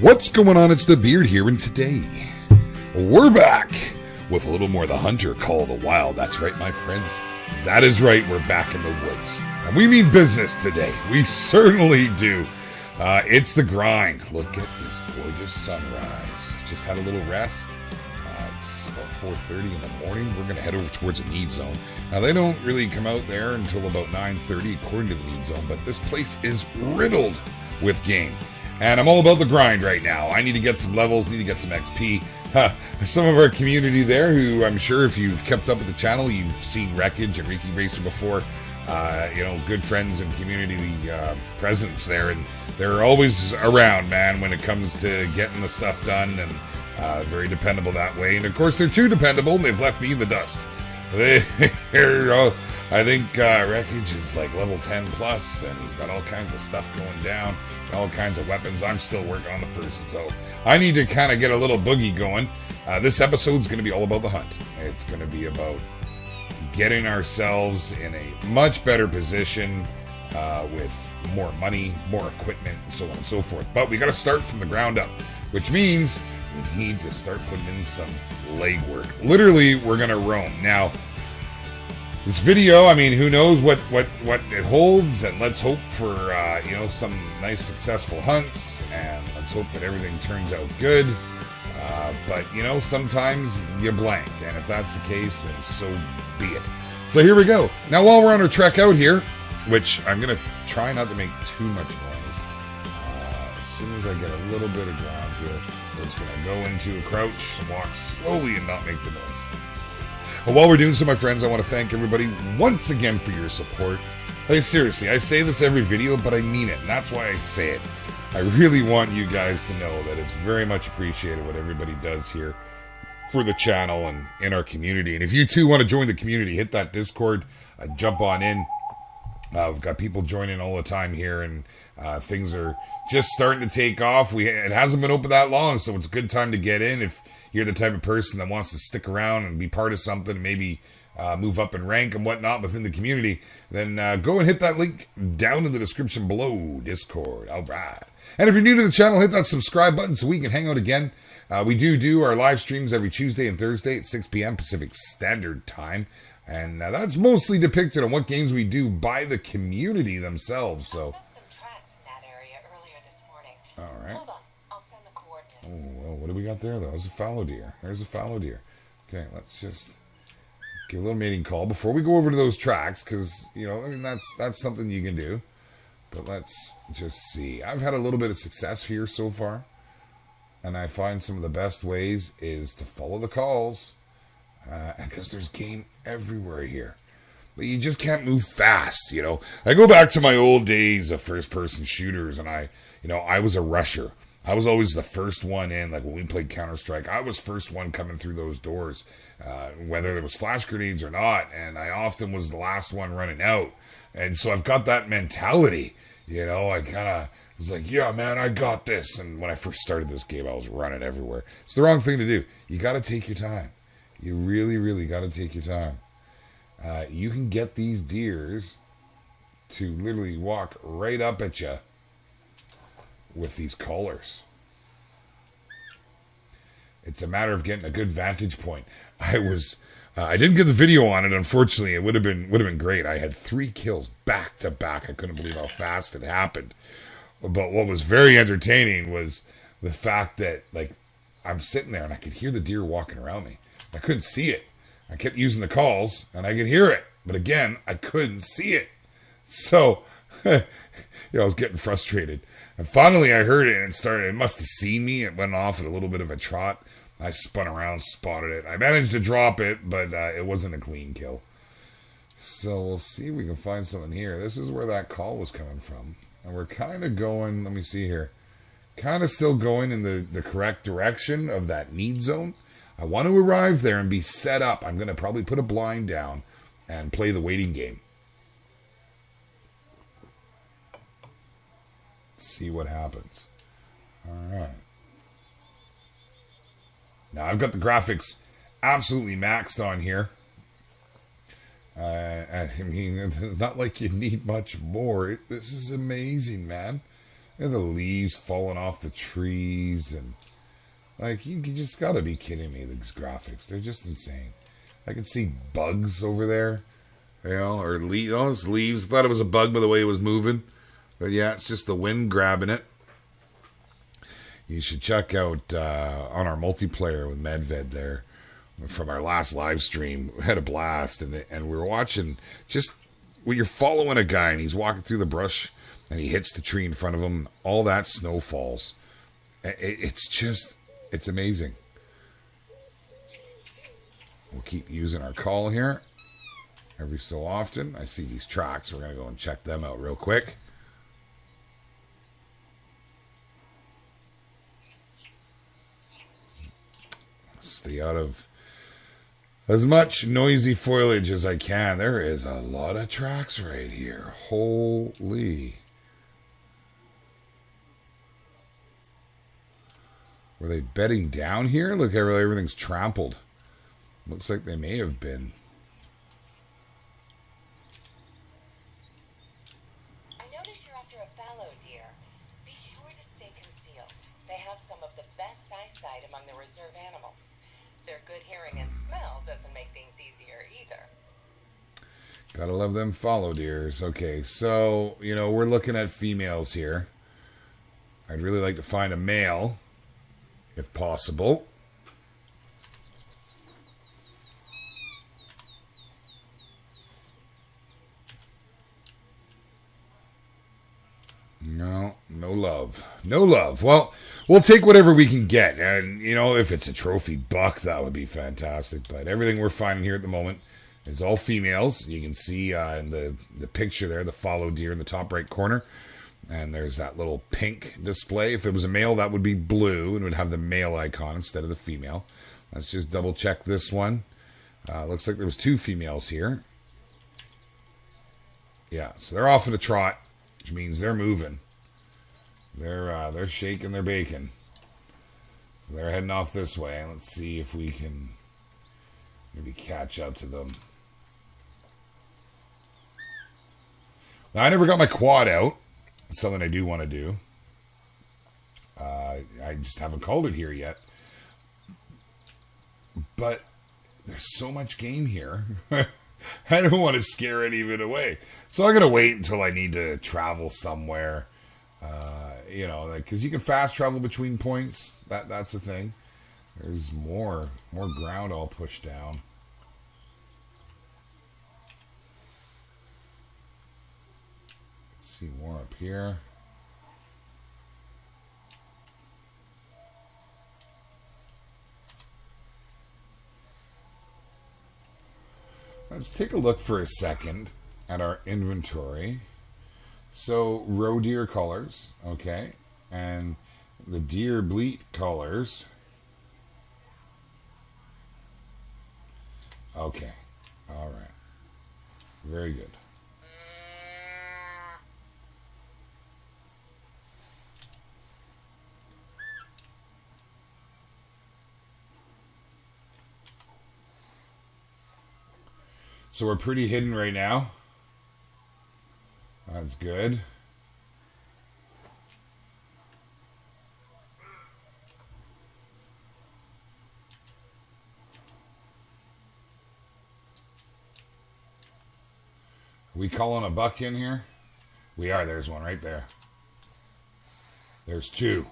What's going on? It's the Beard here, and today we're back with a little more The Hunter Call of the Wild. That's right, my friends. That is right, we're back in the woods. And we mean business today. We certainly do. It's the grind. Look at this gorgeous sunrise. Just had a little rest. It's about 4:30 in the morning. We're going to head over towards a need zone. Now, they don't really come out there until about 9:30 according to the need zone, but this place is riddled with game. And I'm all about the grind right now. I need to get some levels, need to get some XP. Some of our community there, who I'm sure if you've kept up with the channel, you've seen Wreckage and Reeky Racer before. Good friends and community presence there. And they're always around, man, when it comes to getting the stuff done. And very dependable that way. And of course, they're too dependable, and they've left me in the dust. I think Wreckage is like level 10 plus, and he's got all kinds of stuff going down, all kinds of weapons. I'm still working on the first, so I need to kind of get a little boogie going. This episode's going to be all about the hunt. It's going to be about getting ourselves in a much better position with more money, more equipment, and so on and so forth. But we got to start from the ground up, which means we need to start putting in some legwork. Literally, we're going to roam. Now, this video, I mean, who knows what it holds, and let's hope for, some nice successful hunts, and let's hope that everything turns out good. But, sometimes you blank, and if that's the case, then so be it. So here we go. Now, while we're on our trek out here, which I'm going to try not to make too much noise, as soon as I get a little bit of ground here, we're just going to go into a crouch and walk slowly and not make the noise. Well, while we're doing so, my friends, I want to thank everybody once again for your support. Like, seriously, I say this every video, but I mean it, and that's why I say it. I really want you guys to know that it's very much appreciated what everybody does here for the channel and in our community. And if you too want to join the community, hit that Discord, jump on in. We've got people joining all the time here, and things are just starting to take off. It hasn't been open that long, so it's a good time to get in if you're the type of person that wants to stick around and be part of something, and maybe move up in rank and whatnot within the community. Then go and hit that link down in the description below, Discord. All right. And if you're new to the channel, hit that subscribe button so we can hang out again. We do our live streams every Tuesday and Thursday at 6 p.m. Pacific Standard Time. And that's mostly depicted on what games we do by the community themselves. So, all right. Hold on. I'll send the coordinates. Oh, well, what do we got there, though? There's a fallow deer. There's a fallow deer. Okay, let's just give a little mating call before we go over to those tracks, because, that's something you can do. But let's just see. I've had a little bit of success here so far, and I find some of the best ways is to follow the calls, because there's game everywhere here. But you just can't move fast, I go back to my old days of first-person shooters, and I was a rusher. I was always the first one in. Like when we played Counter-Strike, I was first one coming through those doors, whether there was flash grenades or not, and I often was the last one running out. And so I've got that mentality, I kind of was like, yeah, man, I got this. And when I first started this game, I was running everywhere. It's the wrong thing to do. You got to take your time. You really, really got to take your time. You can get these deers to literally walk right up at you with these collars. It's a matter of getting a good vantage point. I didn't get the video on it, unfortunately. It would have been great. I had 3 kills back to back. I couldn't believe how fast it happened. But what was very entertaining was the fact that, I'm sitting there and I could hear the deer walking around me. I couldn't see it. I kept using the calls and I could hear it, but again, I couldn't see it. So, I was getting frustrated. And finally I heard it and it must have seen me. It went off at a little bit of a trot. I spun around, spotted it. I managed to drop it, but it wasn't a clean kill. So we'll see if we can find something here. This is where that call was coming from. And we're kind of going, let me see here. Kind of still going in the correct direction of that need zone. I want to arrive there and be set up. I'm going to probably put a blind down and play the waiting game. Let's see what happens. All right. Now, I've got the graphics absolutely maxed on here. I mean, not like you need much more. This is amazing, man. And the leaves falling off the trees, and like you just gotta be kidding me. These graphics, they're just insane. I can see bugs over there, or leaves. Oh, it's leaves. I thought it was a bug by the way it was moving, but yeah, it's just the wind grabbing it. You should check out on our multiplayer with Medved there from our last live stream. We had a blast, and we were watching just when you're following a guy and he's walking through the brush and he hits the tree in front of him, all that snow falls. It's amazing. We'll keep using our call here every so often. I see these tracks. We're going to go and check them out real quick. Stay out of as much noisy foliage as I can. There is a lot of tracks right here. Holy. Were they bedding down here? Look how everything's trampled. Looks like they may have been. I notice you're after a fallow deer. Be sure to stay concealed. They have some of the best eyesight among the reserve animals. Their good hearing and smell doesn't make things easier either. Gotta love them fallow deers. Okay, so, we're looking at females here. I'd really like to find a male, if possible. No love. No love. Well, we'll take whatever we can get. And, if it's a trophy buck, that would be fantastic. But everything we're finding here at the moment is all females. You can see in the picture there, the fallow deer in the top right corner. And there's that little pink display. If it was a male, that would be blue and would have the male icon instead of the female. Let's just double check this one. Looks like there was 2 females here. Yeah, so they're off at a trot, which means they're moving. They're shaking their bacon. So they're heading off this way. Let's see if we can maybe catch up to them. Now, I never got my quad out. It's something I do want to do. I just haven't called it here yet. But there's so much game here. I don't want to scare any of it away. So I'm going to wait until I need to travel somewhere. Because you can fast travel between points. That's the thing. There's more ground all pushed down. Let's see more up here. Let's take a look for a second at our inventory. So, roe deer colors, okay, and the deer bleat colors. Okay, all right, very good. So we're pretty hidden right now. That's good. Are we calling a buck in here? We are. There's one right there. There's 2.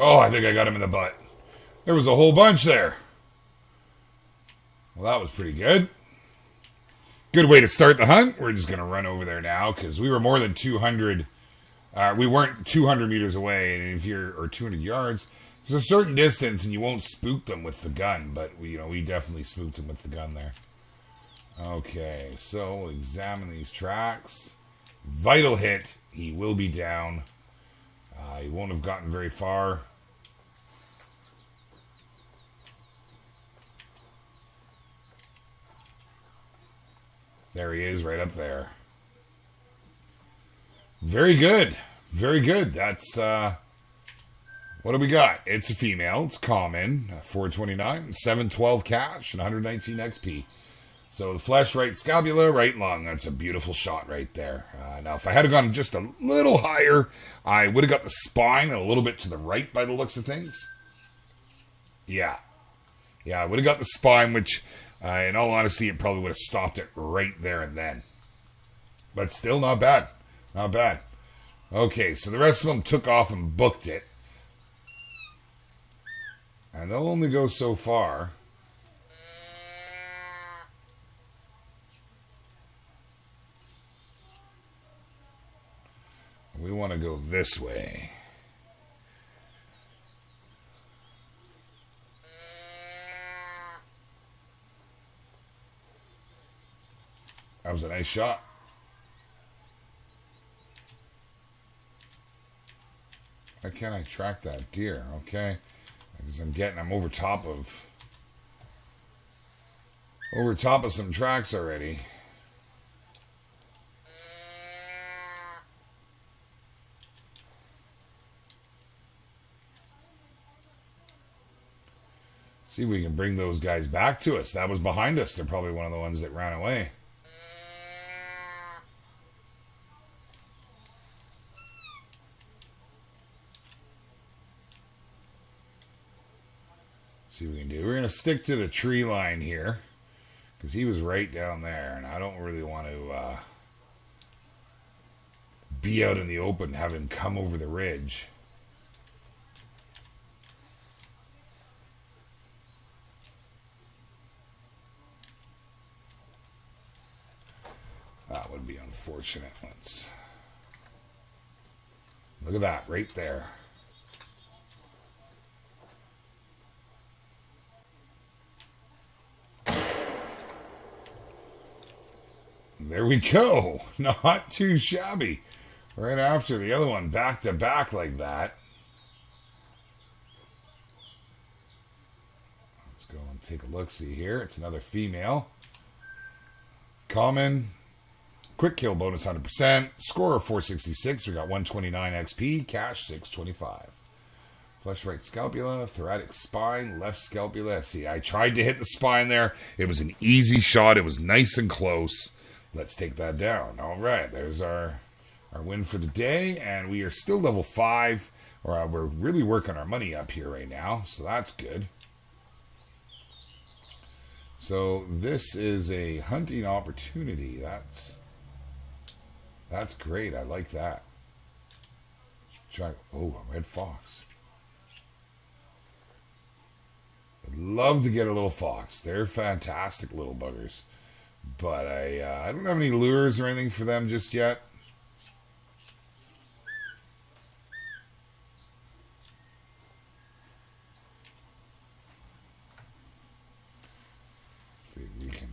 Oh, I think I got him in the butt. There was a whole bunch there. Well, that was pretty good. Good way to start the hunt. We're just going to run over there now because we were more than 200. We weren't 200 meters away, and if you're or 200 yards, there's a certain distance, and you won't spook them with the gun. But we definitely spooked them with the gun there. Okay, so we'll examine these tracks. Vital hit. He will be down. He won't have gotten very far. There he is, right up there. Very good. Very good. That's, well, What do we got? It's a female. It's common. 429, 712 cash, and 119 XP. So the flesh, right scapula, right lung. That's a beautiful shot right there. Now, if I had gone just a little higher, I would have got the spine a little bit to the right by the looks of things. Yeah. Yeah, I would have got the spine, which, in all honesty, it probably would have stopped it right there and then. But still not bad. Not bad. Okay, so the rest of them took off and booked it. And they'll only go so far. We want to go this way. That was a nice shot. Why can't I track that deer? Okay. Because I'm over top of some tracks already. See if we can bring those guys back to us. That was behind us. They're probably one of the ones that ran away. See what we can do. We're going to stick to the tree line here because he was right down there, and I don't really want to be out in the open, have him come over the ridge. That would be unfortunate. Let's look at that right there. There we go. Not too shabby. Right after the other one, back to back like that. Let's go and take a look-see here. It's another female. Common. Quick kill bonus 100%. Score of 466. We got 129 XP. Cash 625. Flesh right scapula, thoracic spine, left scapula. See, I tried to hit the spine there. It was an easy shot. It was nice and close. Let's take that down. All right, there's our win for the day, and we are still level 5. Or we're really working our money up here right now, so that's good. So this is a hunting opportunity. That's great. I like that. Oh, a red fox. I'd love to get a little fox. They're fantastic little buggers. But I don't have any lures or anything for them just yet. Let's see if we can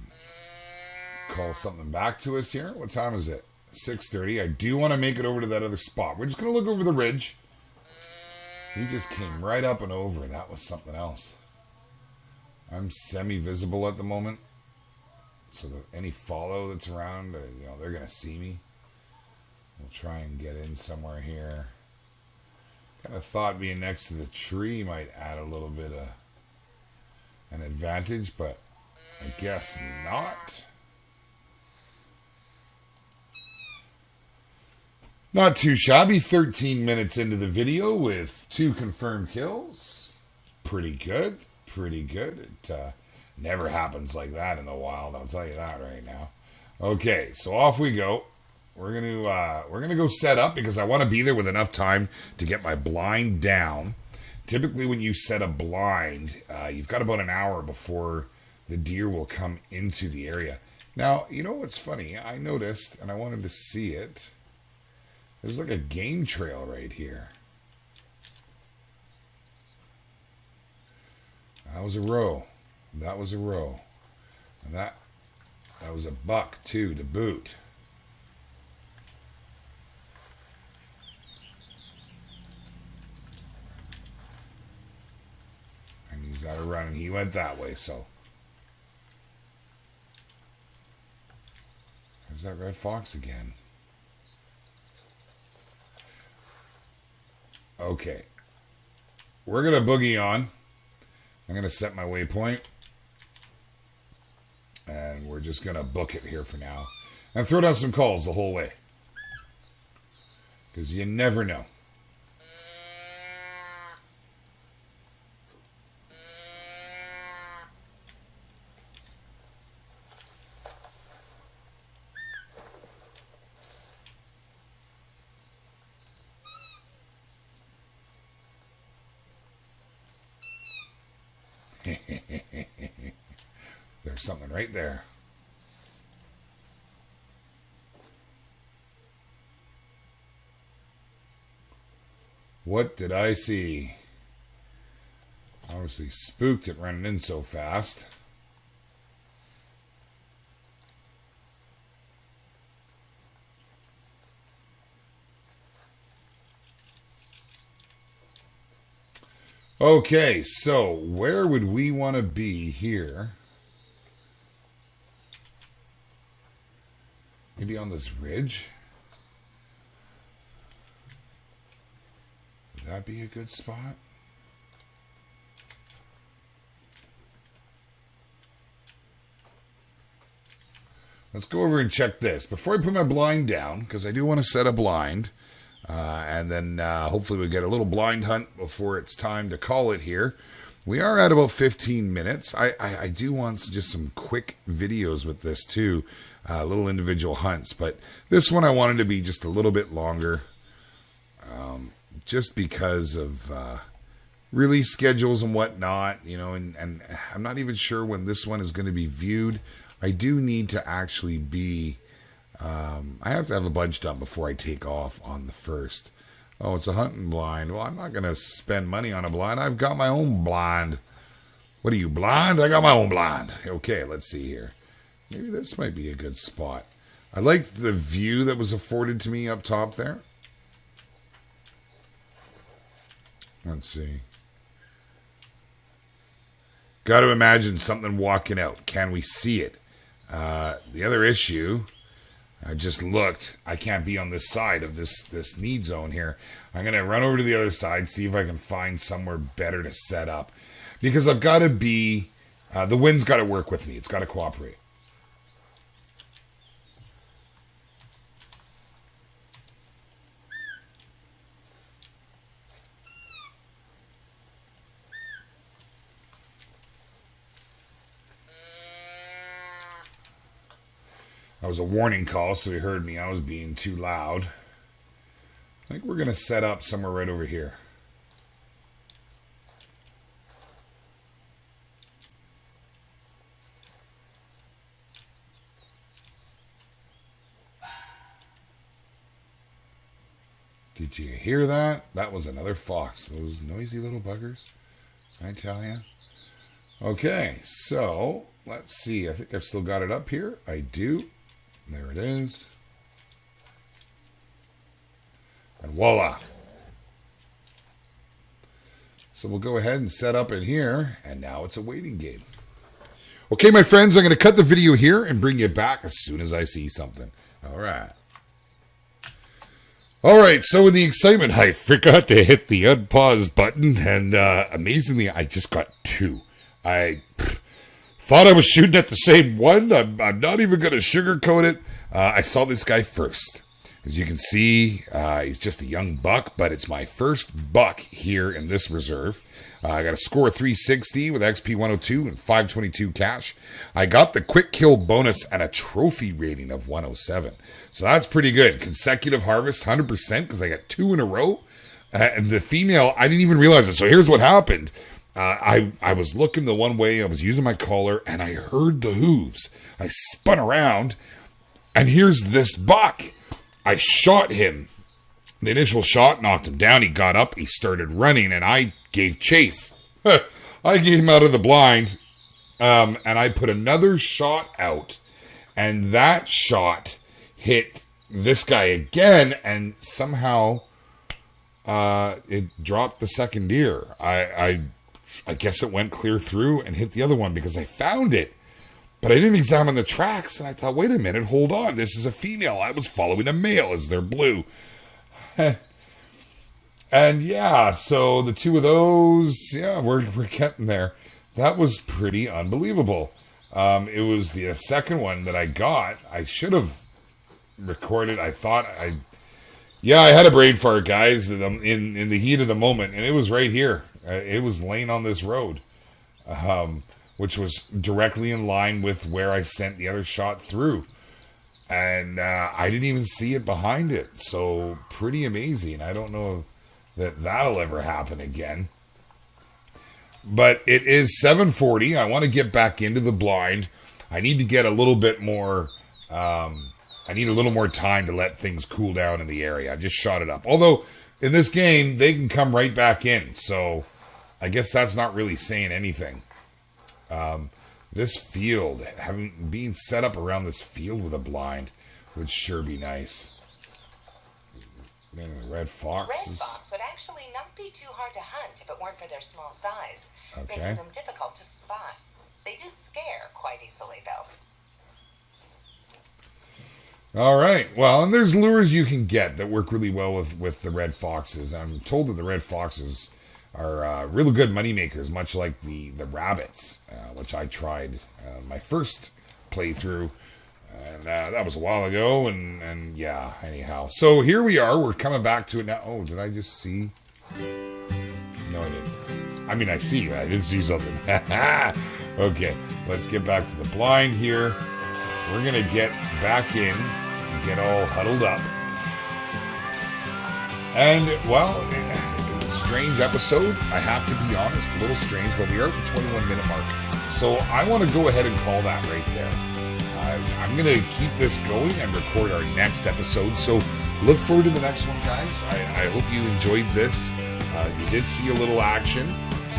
call something back to us here. What time is it? 6:30. I do want to make it over to that other spot. We're just going to look over the ridge. He just came right up and over. That was something else. I'm semi-visible at the moment. So that any follow that's around, they're going to see me. We'll try and get in somewhere here. Kind of thought being next to the tree might add a little bit of an advantage, but I guess not. Not too shabby. 13 minutes into the video with 2 confirmed kills. Pretty good. Pretty good. It never happens like that in the wild. I'll tell you that right now. Okay, so off we go. We're gonna go set up because I want to be there with enough time to get my blind down. Typically, when you set a blind, you've got about an hour before the deer will come into the area. Now, you know what's funny? I noticed, and I wanted to see it. There's like a game trail right here. That was a row. That was a row. And that was a buck, too, to boot. And he's out of running. He went that way, so. There's that red fox again. Okay. we're going to boogie on. I'm going to set my waypoint. And we're just going to book it here for now. And throw down some calls the whole way. Because you never know. There's something right there. What did I see? Obviously spooked it running in so fast. Okay, so where would we want to be here? Maybe on this ridge? Would that be a good spot? Let's go over and check this. Before I put my blind down, because I do want to set a blind, and then hopefully we'll get a little blind hunt before it's time to call it here. We are at about 15 minutes. I do want just some quick videos with this too, little individual hunts. But this one I wanted to be just a little bit longer, just because of release schedules and whatnot, you know, and I'm not even sure when this one is going to be viewed. I do need to actually be, I have to have a bunch done before I take off on the 1st. Oh, it's a hunting blind. Well, I'm not going to spend money on a blind. I've got my own blind. What are you, blind? I got my own blind. Okay, let's see here. Maybe this might be a good spot. I liked the view that was afforded to me up top there. Let's see. Got to imagine something walking out. Can we see it? The other issue, I just looked. I can't be on this side of this need zone here. I'm going to run over to the other side, see if I can find somewhere better to set up. Because I've got to be, the wind's got to work with me. It's got to cooperate. That was a warning call, so he heard me. I was being too loud. I think we're going to set up somewhere right over here. Did you hear that? That was another fox. Those noisy little buggers. I tell you. Okay, so let's see. I think I've still got it up here. I do. There it is. And voila. So we'll go ahead and set up in here. And now it's a waiting game. Okay, my friends, I'm going to cut the video here and bring you back as soon as I see something. All right. All right, so in the excitement, I forgot to hit the unpause button. And amazingly, I just got 2. I thought I was shooting at the same one. I'm not even going to sugarcoat it. I saw this guy first. As you can see, he's just a young buck, but it's my first buck here in this reserve. I got a score of 360 with XP 102 and 522 cash. I got the quick kill bonus and a trophy rating of 107. So that's pretty good. Consecutive harvest, 100%, because I got 2 in a row. And the female, I didn't even realize it. So here's what happened. I was looking the one way, I was using my collar, and I heard the hooves. I spun around, and here's this buck. I shot him. The initial shot knocked him down. He got up, he started running, and I gave chase. I gave him out of the blind, and I put another shot out, and that shot hit this guy again, and somehow it dropped the second deer. I guess it went clear through and hit the other one because I found it. But I didn't examine the tracks, and I thought, wait a minute, hold on. This is a female. I was following a male as they're blue. And yeah, so the two of those, yeah, we're getting there. That was pretty unbelievable. It was the second one that I got. I should have recorded. Yeah, I had a brain fart, guys, in the heat of the moment, and it was right here. It was laying on this road, which was directly in line with where I sent the other shot through. And I didn't even see it behind it. So pretty amazing. I don't know that that'll ever happen again. But it is 7:40. I want to get back into the blind. I need to get a little bit more. I need a little more time to let things cool down in the area. I just shot it up. Although in this game they can come right back in, so I guess that's not really saying anything. This field, being set up around this field with a blind, would sure be nice. Man, the red foxes. Red fox would actually not be too hard to hunt if it weren't for their small size, Okay. making them difficult to spot. They do scare quite easily, though. All right. Well, and there's lures you can get that work really well with the red foxes. I'm told that the red foxes are really good money makers, much like the rabbits, which I tried my first playthrough. And that was a while ago, and yeah, anyhow. So here we are. We're coming back to it now. Oh, did I just see? No, I didn't. I mean, I see. I did see something. Okay, let's get back to the blind here. We're going to get back in, get all huddled up. And, well, strange episode. I have to be honest, a little strange, but we are at the 21-minute mark. So I want to go ahead and call that right there. I'm going to keep this going and record our next episode. So look forward to the next one, guys. I hope you enjoyed this. You did see a little action,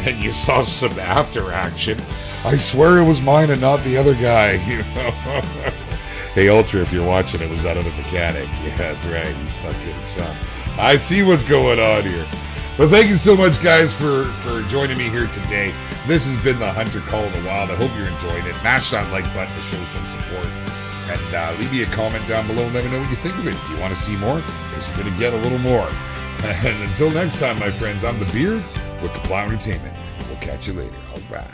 and you saw some after action. I swear it was mine and not the other guy. You know? Hey, Ultra, if you're watching, it was that other mechanic. Yeah, that's right. He snuck in a shot. I see what's going on here. But thank you so much, guys, for joining me here today. This has been the Hunter Call of the Wild. I hope you're enjoying it. Mash that like button to show some support. And leave me a comment down below and let me know what you think of it. Do you want to see more? Because you're going to get a little more. And until next time, my friends, I'm the Beard with Kapla Entertainment. We'll catch you later. All right.